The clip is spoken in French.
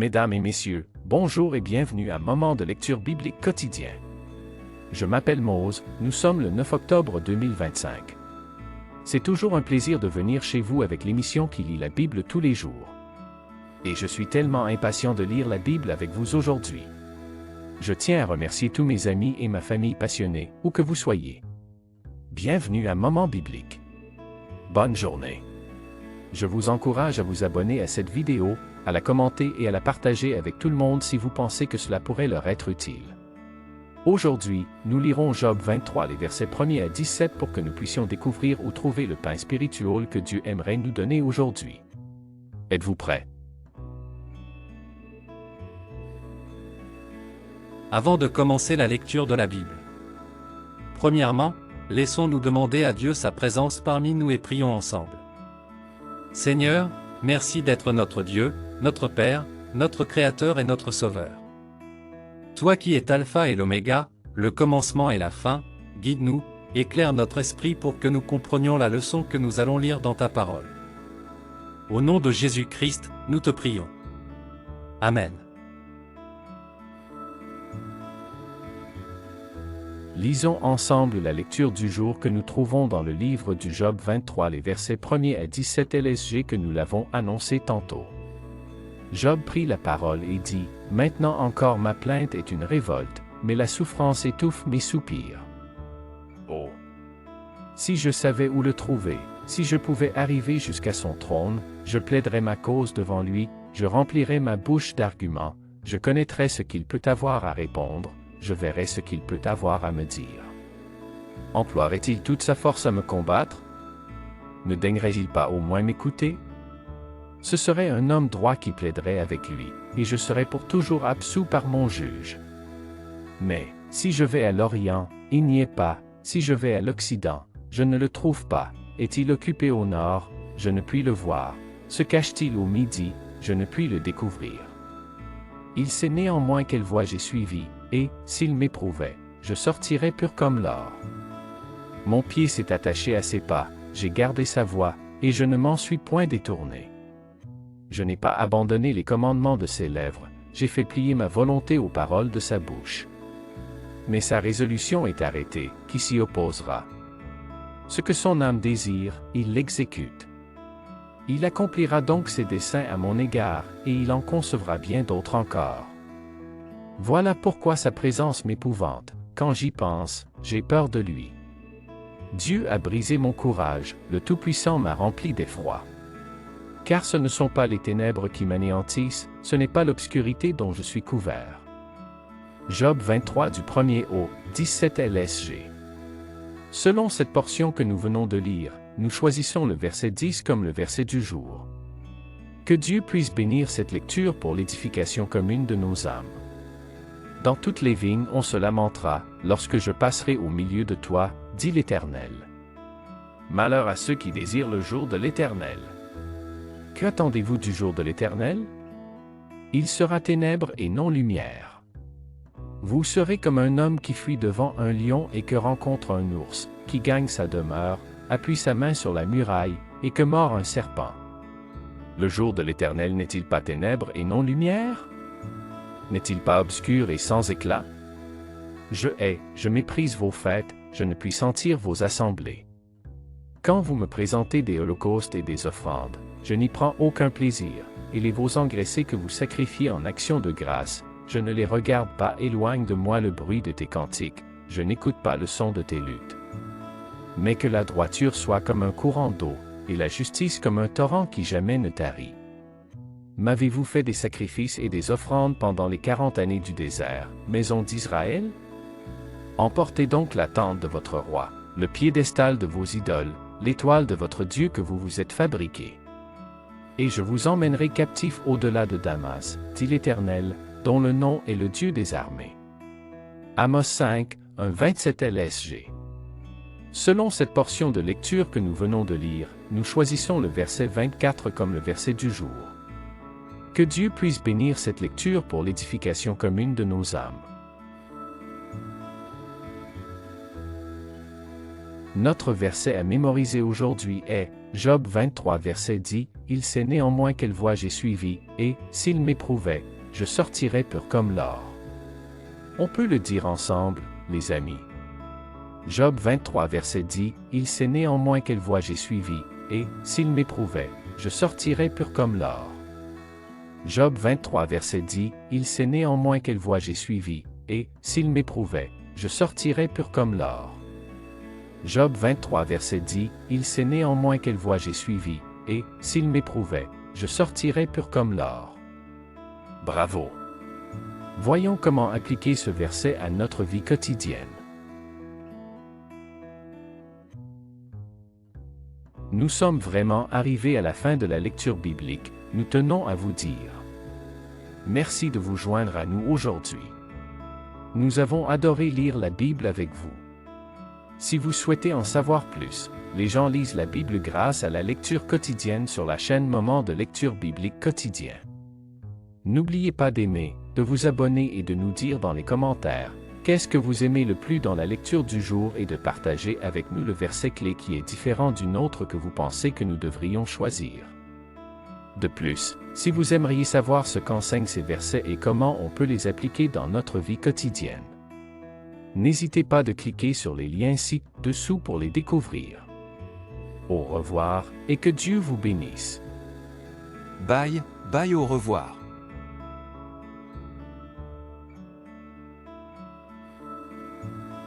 Mesdames et messieurs, bonjour et bienvenue à Moment de lecture biblique quotidien. Je m'appelle Mose, nous sommes le 9 octobre 2025. C'est toujours un plaisir de venir chez vous avec l'émission qui lit la Bible tous les jours. Et je suis tellement impatient de lire la Bible avec vous aujourd'hui. Je tiens à remercier tous mes amis et ma famille passionnés, où que vous soyez. Bienvenue à Moment biblique. Bonne journée. Je vous encourage à vous abonner à cette vidéo, à la commenter et à la partager avec tout le monde si vous pensez que cela pourrait leur être utile. Aujourd'hui, nous lirons Job 23 les versets 1er à 17 pour que nous puissions découvrir ou trouver le pain spirituel que Dieu aimerait nous donner aujourd'hui. Êtes-vous prêts? Avant de commencer la lecture de la Bible. Premièrement, laissons-nous demander à Dieu sa présence parmi nous et prions ensemble. Seigneur, merci d'être notre Dieu, notre Père, notre Créateur et notre Sauveur. Toi qui es Alpha et l'Oméga, le commencement et la fin, guide-nous, éclaire notre esprit pour que nous comprenions la leçon que nous allons lire dans ta parole. Au nom de Jésus-Christ, nous te prions. Amen. Lisons ensemble la lecture du jour que nous trouvons dans le livre du Job 23 les versets 1er à 17 LSG que nous l'avons annoncé tantôt. Job prit la parole et dit, « Maintenant encore ma plainte est une révolte, mais la souffrance étouffe mes soupirs. Oh! Si je savais où le trouver, si je pouvais arriver jusqu'à son trône, je plaiderais ma cause devant lui, je remplirais ma bouche d'arguments, je connaîtrais ce qu'il peut avoir à répondre, je verrai ce qu'il peut avoir à me dire. Emploierait-il toute sa force à me combattre? Ne daignerait-il pas au moins m'écouter? Ce serait un homme droit qui plaiderait avec lui, et je serais pour toujours absous par mon juge. Mais, si je vais à l'Orient, il n'y est pas, si je vais à l'Occident, je ne le trouve pas, est-il occupé au nord, je ne puis le voir, se cache-t-il au midi, je ne puis le découvrir. Il sait néanmoins quelle voie j'ai suivie, et, s'il m'éprouvait, je sortirais pur comme l'or. Mon pied s'est attaché à ses pas, j'ai gardé sa voie, et je ne m'en suis point détourné. Je n'ai pas abandonné les commandements de ses lèvres, j'ai fait plier ma volonté aux paroles de sa bouche. Mais sa résolution est arrêtée, qui s'y opposera? Ce que son âme désire, il l'exécute. Il accomplira donc ses desseins à mon égard, et il en concevra bien d'autres encore. Voilà pourquoi sa présence m'épouvante, quand j'y pense, j'ai peur de lui. Dieu a brisé mon courage, le Tout-Puissant m'a rempli d'effroi. Car ce ne sont pas les ténèbres qui m'anéantissent, ce n'est pas l'obscurité dont je suis couvert. Job 23 du 1er au 17 LSG. Selon cette portion que nous venons de lire, nous choisissons le verset 10 comme le verset du jour. Que Dieu puisse bénir cette lecture pour l'édification commune de nos âmes. Dans toutes les vignes on se lamentera, lorsque je passerai au milieu de toi, dit l'Éternel. Malheur à ceux qui désirent le jour de l'Éternel. Qu'attendez-vous du jour de l'Éternel? Il sera ténèbres et non lumière. Vous serez comme un homme qui fuit devant un lion et que rencontre un ours, qui gagne sa demeure, appuie sa main sur la muraille, et que mord un serpent. Le jour de l'Éternel n'est-il pas ténèbres et non lumière? N'est-il pas obscur et sans éclat? Je hais, je méprise vos fêtes, je ne puis sentir vos assemblées. Quand vous me présentez des holocaustes et des offrandes, je n'y prends aucun plaisir, et les veaux engraissés que vous sacrifiez en action de grâce, je ne les regarde pas, éloigne de moi le bruit de tes cantiques, je n'écoute pas le son de tes luttes. Mais que la droiture soit comme un courant d'eau, et la justice comme un torrent qui jamais ne tarit. M'avez-vous fait des sacrifices et des offrandes pendant les 40 années du désert, maison d'Israël? Emportez donc la tente de votre roi, le piédestal de vos idoles, l'étoile de votre Dieu que vous vous êtes fabriqué. Et je vous emmènerai captifs au-delà de Damas, dit l'Éternel, dont le nom est le Dieu des armées. Amos 5, 27 LSG. Selon cette portion de lecture que nous venons de lire, nous choisissons le verset 24 comme le verset du jour. Que Dieu puisse bénir cette lecture pour l'édification commune de nos âmes. Notre verset à mémoriser aujourd'hui est Job 23 verset dit, « Il sait néanmoins quelle voie j'ai suivie, et, s'il m'éprouvait, je sortirais pur comme l'or. » On peut le dire ensemble, les amis. Job 23 verset dit, « Il sait néanmoins quelle voie j'ai suivie, et, s'il m'éprouvait, je sortirais pur comme l'or. » Job 23 verset dit, « Il sait néanmoins quelle voie j'ai suivie, et, s'il m'éprouvait, je sortirais pur comme l'or. » Job 23 verset dit, « Il sait néanmoins quelle voie j'ai suivie, et, s'il m'éprouvait, je sortirais pur comme l'or. » Bravo! Voyons comment appliquer ce verset à notre vie quotidienne. Nous sommes vraiment arrivés à la fin de la lecture biblique, nous tenons à vous dire. Merci de vous joindre à nous aujourd'hui. Nous avons adoré lire la Bible avec vous. Si vous souhaitez en savoir plus, les gens lisent la Bible grâce à la lecture quotidienne sur la chaîne Moment de lecture biblique quotidien. N'oubliez pas d'aimer, de vous abonner et de nous dire dans les commentaires qu'est-ce que vous aimez le plus dans la lecture du jour et de partager avec nous le verset clé qui est différent d'une autre que vous pensez que nous devrions choisir. De plus, si vous aimeriez savoir ce qu'enseignent ces versets et comment on peut les appliquer dans notre vie quotidienne, n'hésitez pas de cliquer sur les liens ci-dessous pour les découvrir. Au revoir et que Dieu vous bénisse. Bye, bye, au revoir.